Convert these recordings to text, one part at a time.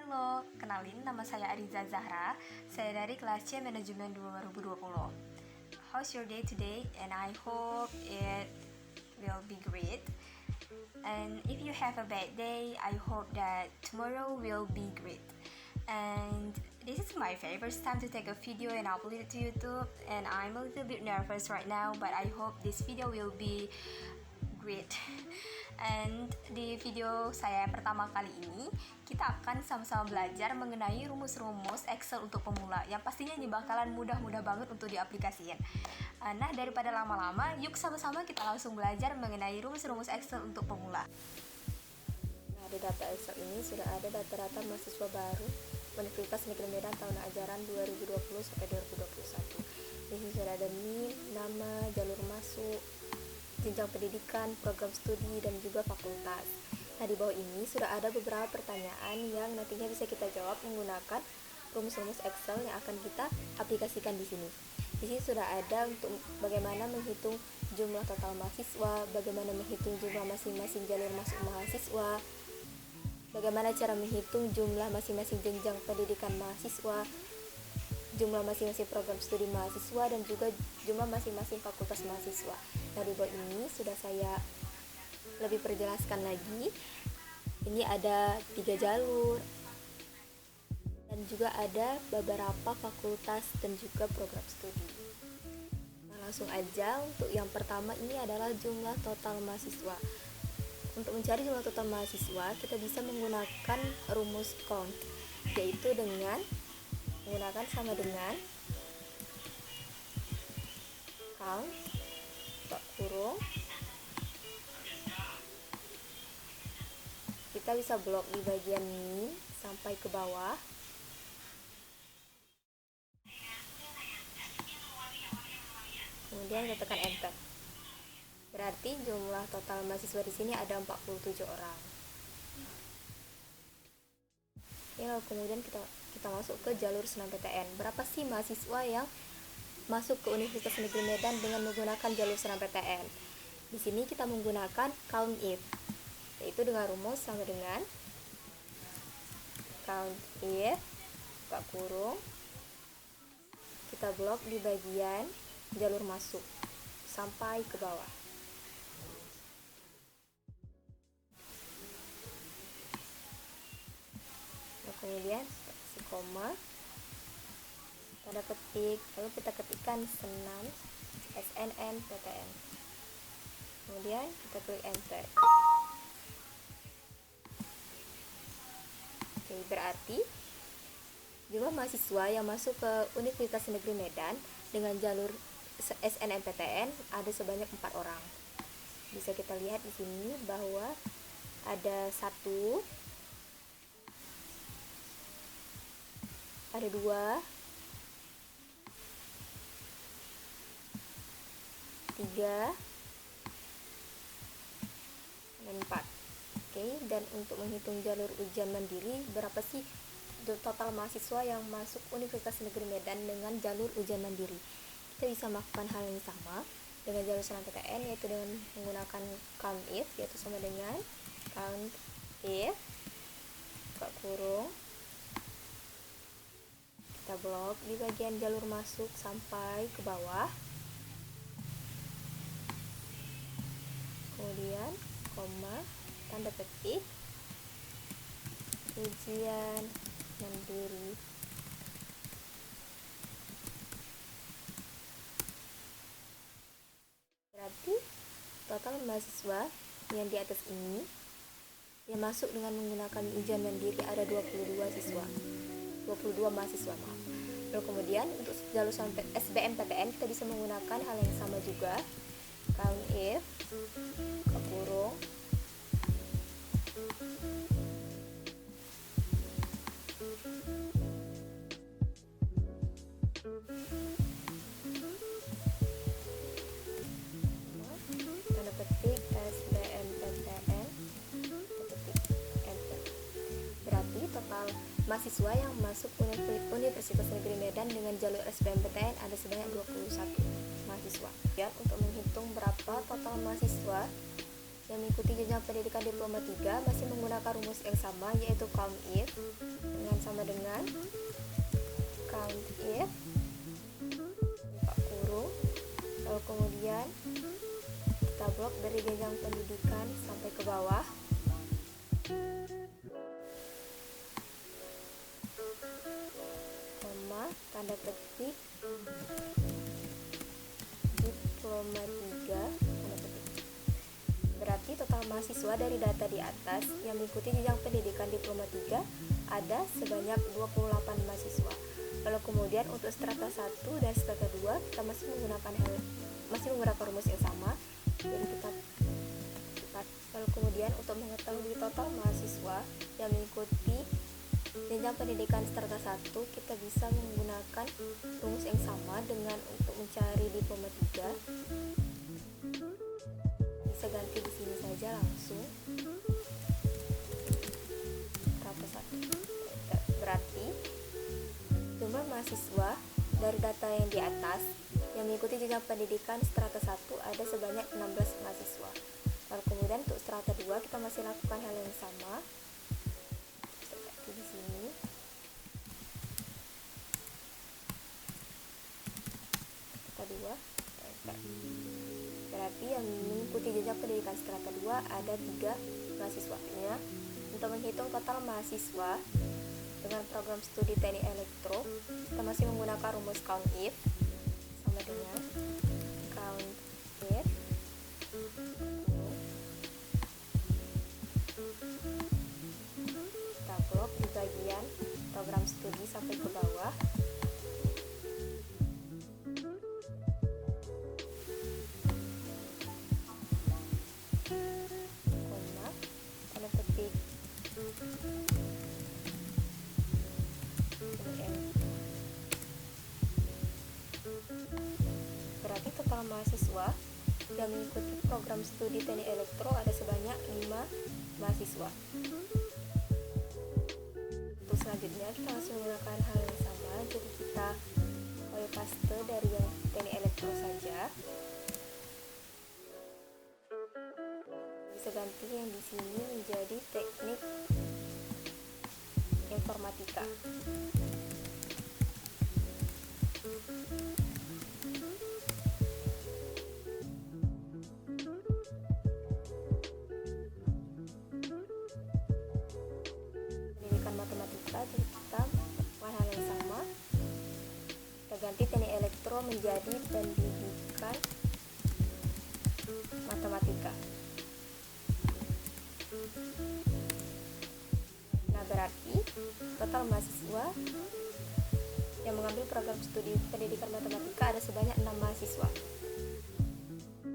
Halo, kenalin nama saya Ariza Zahra. Saya dari kelas C Manajemen 2020. How's your day today? And I hope it will be great. And if you have a bad day, I hope that tomorrow will be great. And this is my very first time to take a video and upload it to YouTube. And I'm a little bit nervous right now, but I hope this video will be great. And di video saya pertama kali ini, kita akan sama-sama belajar mengenai rumus-rumus Excel untuk pemula yang pastinya ini bakalan mudah-mudah banget untuk diaplikasikan. Nah, daripada lama-lama, yuk sama-sama kita langsung belajar mengenai rumus-rumus Excel untuk pemula. Nah, di data Excel ini sudah ada data-data mahasiswa baru Universitas Negeri Medan tahun ajaran 2020-2021. Di sini sudah ada NIM, nama, jalur masuk, jenjang pendidikan, program studi, dan juga fakultas. Nah, di bawah ini sudah ada beberapa pertanyaan yang nantinya bisa kita jawab menggunakan rumus-rumus Excel yang akan kita aplikasikan di sini. Di sini sudah ada untuk bagaimana menghitung jumlah total mahasiswa, bagaimana menghitung jumlah masing-masing jalur masuk mahasiswa, bagaimana cara menghitung jumlah masing-masing jenjang pendidikan mahasiswa, jumlah masing-masing program studi mahasiswa, dan juga jumlah masing-masing fakultas mahasiswa. Nah, di bawah ini sudah saya lebih perjelaskan lagi. Ini ada 3 jalur dan juga ada beberapa fakultas dan juga program studi. Nah, langsung aja untuk yang pertama ini adalah jumlah total mahasiswa. Untuk mencari jumlah total mahasiswa, kita bisa menggunakan rumus count, yaitu dengan menggunakan sama dengan count kurung, kita bisa blok di bagian ini sampai ke bawah. Kemudian kita tekan enter. Berarti jumlah total mahasiswa di sini ada 47 orang. Ya, lalu kemudian kita masuk ke jalur SNMPTN. Berapa sih mahasiswa yang masuk ke Universitas Negeri Medan dengan menggunakan jalur SNMPTN? Di sini kita menggunakan count if, yaitu dengan rumus sama dengan count if buka kurung, kita blok di bagian jalur masuk sampai ke bawah. Nah, kemudian kasih koma, tanda petik, lalu kita ketikkan senam SNMPTN, kemudian kita klik enter. Oke, berarti jumlah mahasiswa yang masuk ke Universitas Negeri Medan dengan jalur SNMPTN ada sebanyak 4 orang. Bisa kita lihat di sini bahwa ada 1, ada 2, 3, dan 4. Oke, dan untuk menghitung jalur ujian mandiri, berapa sih total mahasiswa yang masuk Universitas Negeri Medan dengan jalur ujian mandiri? Kita bisa melakukan hal yang sama dengan jalur SNMPTN, yaitu dengan menggunakan count if, yaitu sama dengan count if buka kurung, kita blok di bagian jalur masuk sampai ke bawah, kemudian koma, tanda petik, ujian mandiri. Berarti total mahasiswa yang di atas ini yang masuk dengan menggunakan ujian mandiri ada 22 mahasiswa, maaf. Lalu kemudian untuk jalur SBMPTN kita bisa menggunakan hal yang sama juga, count if buka kurung, tanda petik SBMPTN, petik enter. Berarti total mahasiswa yang masuk Universitas Negeri Medan dengan jalur SBMPTN ada sebanyak 21 mahasiswa. Ya, untuk menghitung berapa total mahasiswa yang mengikuti jenjang pendidikan diploma 3 masih menggunakan rumus yang sama, yaitu count if dengan sama dengan count if buka kurung, lalu kemudian kita blok dari jenjang pendidikan sampai ke bawah, koma, tanda petik, diploma 3, tanda petik. Berarti total mahasiswa dari data di atas yang mengikuti jenjang pendidikan diploma 3 ada sebanyak 28 mahasiswa. Lalu kemudian untuk strata 1 dan strata 2 kita masih menggunakan rumus yang sama. Jadi kita lalu kemudian untuk mengetahui total mahasiswa yang mengikuti jenjang pendidikan strata 1, kita bisa menggunakan rumus yang sama dengan untuk mencari diploma 3. Bisa ganti di sini saja langsung. Strata 1. Berarti jumlah mahasiswa dari data yang di atas yang mengikuti jenjang pendidikan strata 1 ada sebanyak 16 mahasiswa. Lalu kemudian untuk strata 2 kita masih lakukan hal yang sama. Seperti di sini. Strata 2. Berarti yang mengikuti jenjang pendidikan strata 2 ada 3 mahasiswa. Ya. Untuk menghitung total mahasiswa dengan program studi teknik elektro, kita masih menggunakan rumus count if sama dengan count if kita blok di bagian program studi sampai ke bawah, koma, tanda petik, berarti total mahasiswa yang mengikuti program studi teknik elektro ada sebanyak 5 mahasiswa. Untuk selanjutnya kita langsung menggunakan hal yang sama, jadi kita copy paste dari yang teknik elektro saja. Bisa ganti yang di sini menjadi teknik informatika. Pendidikan matematika, jadi kita melakukan hal yang sama. Kita ganti teknik elektro menjadi pendidikan matematika. Nah, berarti total mahasiswa yang mengambil program studi pendidikan matematika ada sebanyak 6 mahasiswa.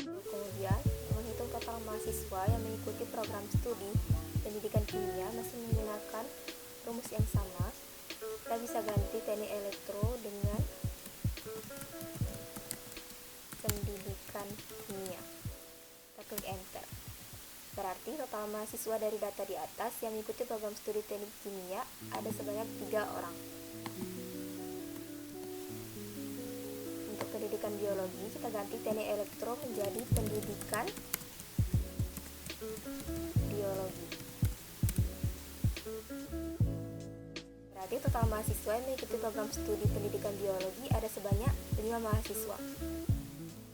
Kemudian, menghitung total mahasiswa yang mengikuti program studi pendidikan kimia masih menggunakan rumus yang sama. Kita bisa ganti teknik elektro dengan pendidikan kimia. Kita klik enter. Berarti total mahasiswa dari data di atas yang mengikuti program studi teknik kimia ada sebanyak 3 orang. Untuk pendidikan biologi, kita ganti teknik elektro menjadi pendidikan biologi. Berarti total mahasiswa yang mengikuti program studi pendidikan biologi ada sebanyak 5 mahasiswa.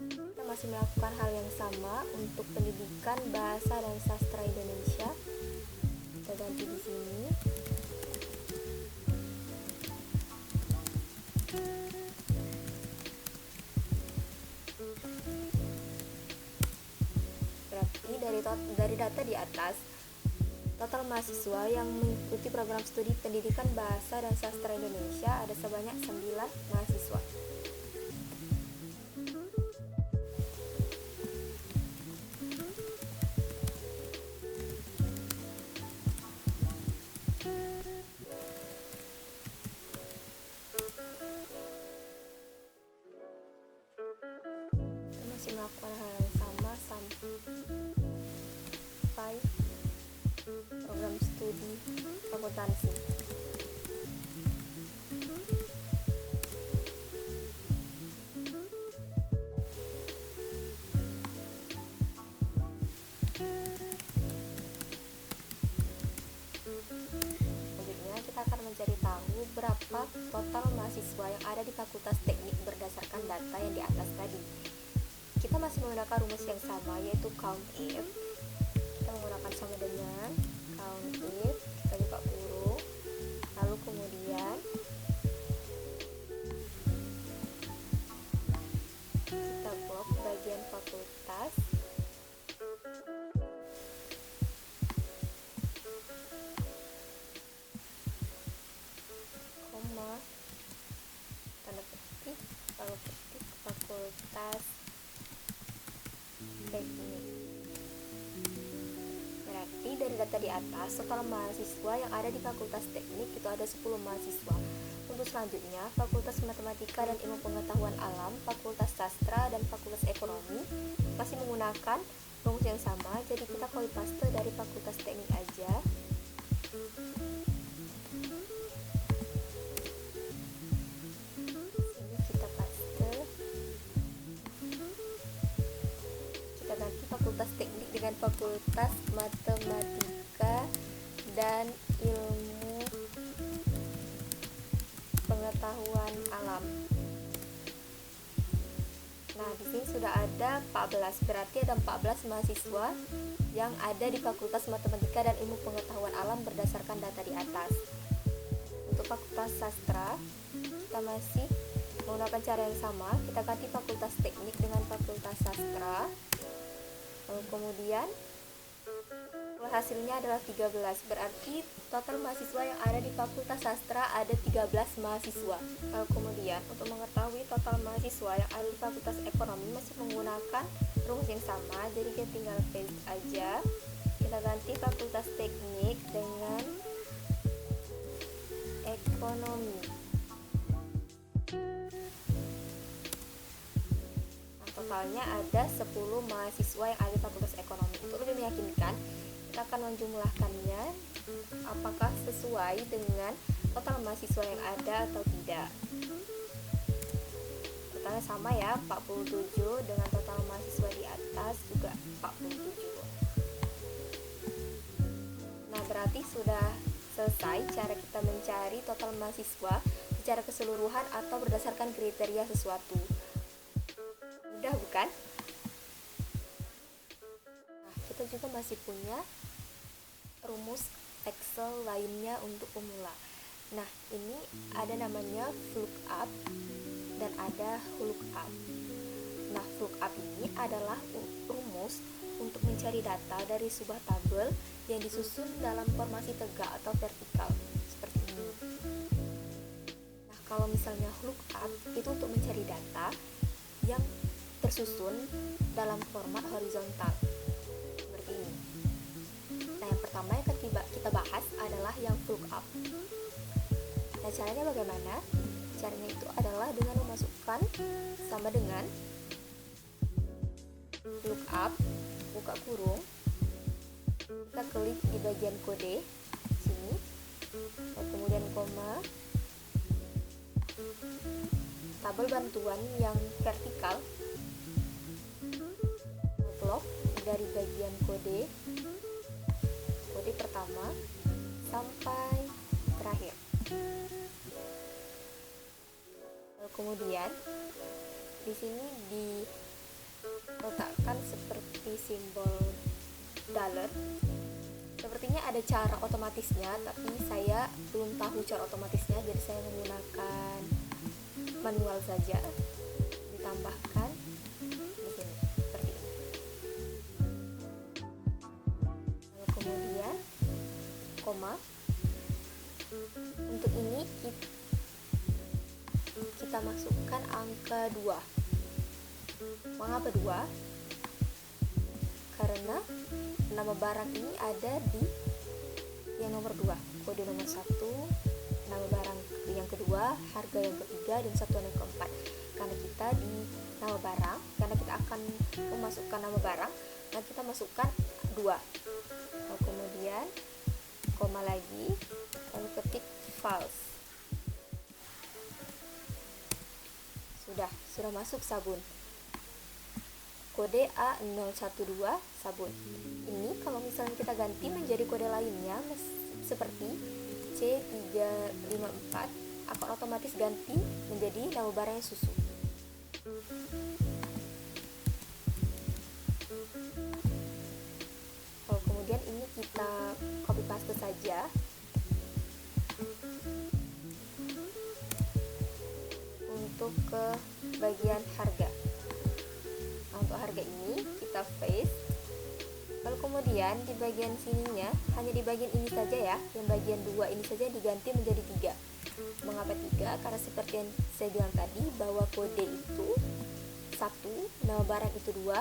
Kita masih melakukan hal yang sama untuk pendidikan bahasa dan sastra Indonesia. Kita ganti di sini. Berarti dari data di atas, total mahasiswa yang mengikuti program studi pendidikan bahasa dan sastra Indonesia ada sebanyak 9 mahasiswa. Kita masih melakukan hal yang sama sampai program studi akuntansi. maka total mahasiswa yang ada di Fakultas Teknik berdasarkan data yang di atas tadi. Kita masih menggunakan rumus yang sama, yaitu count if. Kita menggunakan sama dengan count if, kita buka kurung, lalu kemudian kita blok bagian fakultas, koma, tanda petik, lalu ketik fakultas teknik. Berarti dari data di atas, total mahasiswa yang ada di Fakultas Teknik itu ada 10 mahasiswa. Untuk selanjutnya, Fakultas Matematika dan Ilmu Pengetahuan Alam, Fakultas Sastra, dan Fakultas Ekonomi masih menggunakan rumus yang sama, jadi kita copy paste dari Fakultas Teknik aja. Sini kita paste. Kita ganti Fakultas Teknik dengan Fakultas Matematika dan Ilmu Pengetahuan Alam. Nah, di sini sudah ada 14, berarti ada 14 mahasiswa yang ada di Fakultas Matematika dan Ilmu Pengetahuan Alam berdasarkan data di atas. Untuk Fakultas Sastra, kita masih menggunakan cara yang sama, kita ganti Fakultas Teknik dengan Fakultas Sastra. Lalu kemudian hasilnya adalah 13, berarti total mahasiswa yang ada di Fakultas Sastra ada 13 mahasiswa. Lalu kemudian untuk mengetahui total mahasiswa yang ada di Fakultas Ekonomi masih menggunakan rumus yang sama, jadi kita tinggal paste aja. Kita ganti Fakultas Teknik dengan Ekonomi. Nah, totalnya ada 10 mahasiswa yang ada di Fakultas Ekonomi. Untuk lebih meyakinkan, kita akan menjumlahkannya apakah sesuai dengan total mahasiswa yang ada atau tidak. Totalnya sama ya, 47, dengan total mahasiswa di atas juga 47. Nah, berarti sudah selesai cara kita mencari total mahasiswa secara keseluruhan atau berdasarkan kriteria sesuatu. Mudah bukan? Nah, kita juga masih punya rumus Excel lainnya untuk pemula. Nah, ini ada namanya VLOOKUP dan ada HLOOKUP. Nah, VLOOKUP ini adalah rumus untuk mencari data dari sebuah tabel yang disusun dalam formasi tegak atau vertikal seperti ini. Nah, kalau misalnya HLOOKUP itu untuk mencari data yang tersusun dalam format horizontal seperti ini. Nah, yang pertama yang kita bahas adalah yang VLOOKUP. Nah, caranya bagaimana? Caranya itu adalah dengan memasukkan sama dengan VLOOKUP, buka kurung, kita klik di bagian kode sini, dan kemudian koma, tabel bantuan yang vertikal, blok dari bagian kode pertama sampai terakhir. Lalu kemudian di sini diletakkan seperti simbol dollar. Sepertinya ada cara otomatisnya, tapi saya belum tahu cara otomatisnya, jadi saya menggunakan manual saja. Ditambahkan di sini seperti ini. Lalu kemudian koma. Untuk ini kita masukkan angka 2. Mengapa 2? Karena nama barang ini ada di yang nomor 2, kode nomor 1, nama barang yang kedua, harga yang ketiga, dan satuan yang keempat. Karena kita di nama barang, karena kita akan memasukkan nama barang, dan kita masukkan 2. Lalu kemudian koma lagi, lalu ketik false. Sudah masuk sabun. Kode A012 sabun. Ini kalau misalnya kita ganti menjadi kode lainnya seperti C354 akan otomatis ganti menjadi nama barang yang susu. Kalau kemudian ini kita copy paste saja untuk ke bagian harga. Nah, untuk harga ini kita paste. Lalu kemudian di bagian sininya hanya di bagian ini saja ya, yang bagian 2 ini saja diganti menjadi 3. Mengapa 3? Karena seperti yang saya bilang tadi, bahwa kode itu 1, nama barang itu 2,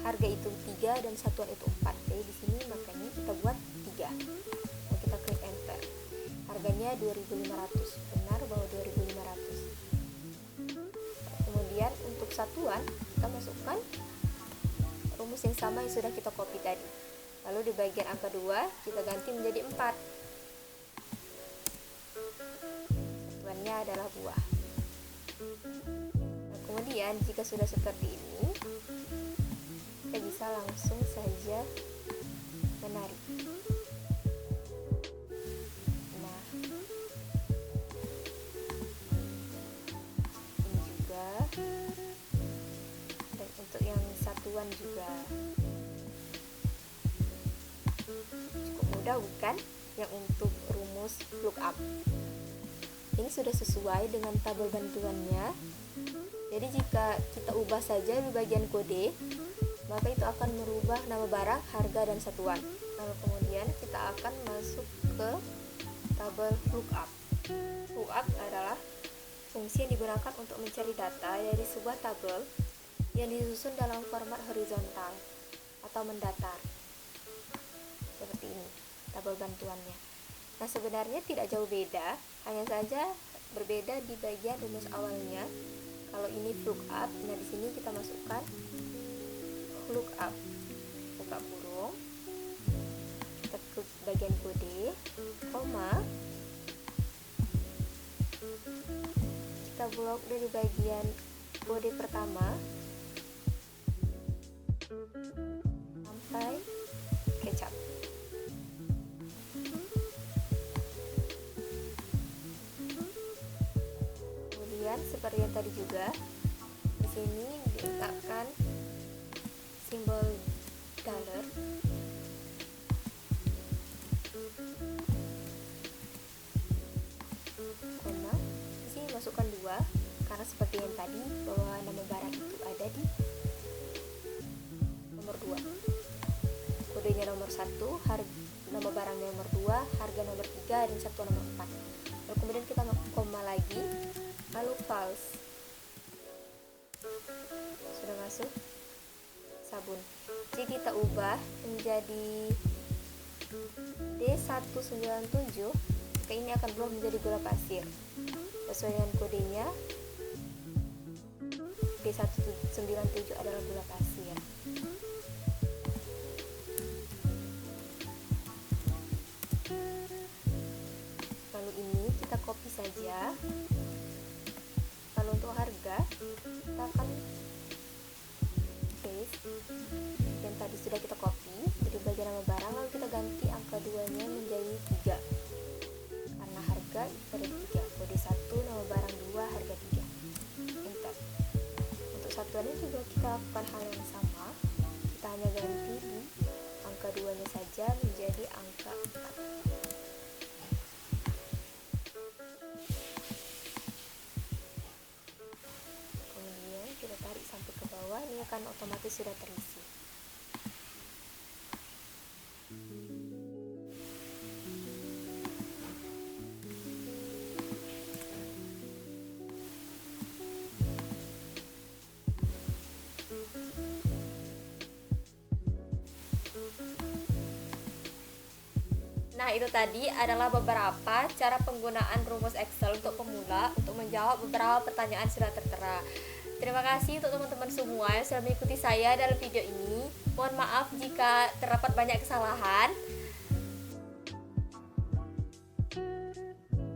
harga itu 3, dan satuan itu 4. Jadi di sini makanya kita buat 3. Nah, kita klik enter. Harganya 2.500. Benar bahwa 2.500. Kemudian untuk satuan kita masukkan rumus yang sama yang sudah kita copy tadi. Lalu di bagian angka 2 kita ganti menjadi 4. Satuannya adalah buah. Nah, kemudian jika sudah seperti ini, kita bisa langsung saja menarik. Nah, ini juga. Dan untuk yang satuan juga cukup mudah, bukan? Yang untuk rumus lookup ini sudah sesuai dengan tabel bantuannya. Jadi jika kita ubah saja di bagian kode, maka itu akan merubah nama barang, harga, dan satuan. Lalu kemudian kita akan masuk ke tabel lookup. Lookup adalah fungsi yang digunakan untuk mencari data dari sebuah tabel yang disusun dalam format horizontal atau mendatar. Seperti ini tabel bantuannya. Nah, sebenarnya tidak jauh beda, hanya saja berbeda di bagian rumus awalnya. Kalau ini lookup, nah di sini kita masukkan lookup, buka kurung, kita ke bagian kode, koma, kita blok dari bagian kode pertama sampai kecap. Kemudian seperti yang tadi juga, di sini diletakkan simbol dollar, koma. Di sini masukkan 2 karena seperti yang tadi bahwa nama barang itu ada di nomor 2. Kodenya nomor 1, nama barangnya nomor 2, harga nomor 3, dan satuan nomor 4. Lalu kemudian kita koma lagi, lalu false. Sudah masuk sabun. Jika kita ubah menjadi D197, maka ini akan berubah menjadi gula pasir. Sesuai dengan kodenya, D197 adalah gula pasir. Lalu ini kita copy saja. Lalu untuk harga kita akan paste yang tadi sudah kita copy dari bagian nama barang, lalu kita ganti angka 2-nya menjadi 3 karena harga ada 3. Kode 1, nama barang 2, harga 3. Enter. Untuk satuannya juga kita lakukan hal yang sama, kita hanya ganti di angka 2-nya saja menjadi angka 4. Kita tarik sampai ke bawah, ini akan otomatis sudah terisi. Nah, itu tadi adalah beberapa cara penggunaan rumus Excel untuk pemula untuk menjawab beberapa pertanyaan sudah tertera. Terima kasih untuk teman-teman semua yang sudah mengikuti saya dalam video ini. Mohon maaf jika terdapat banyak kesalahan.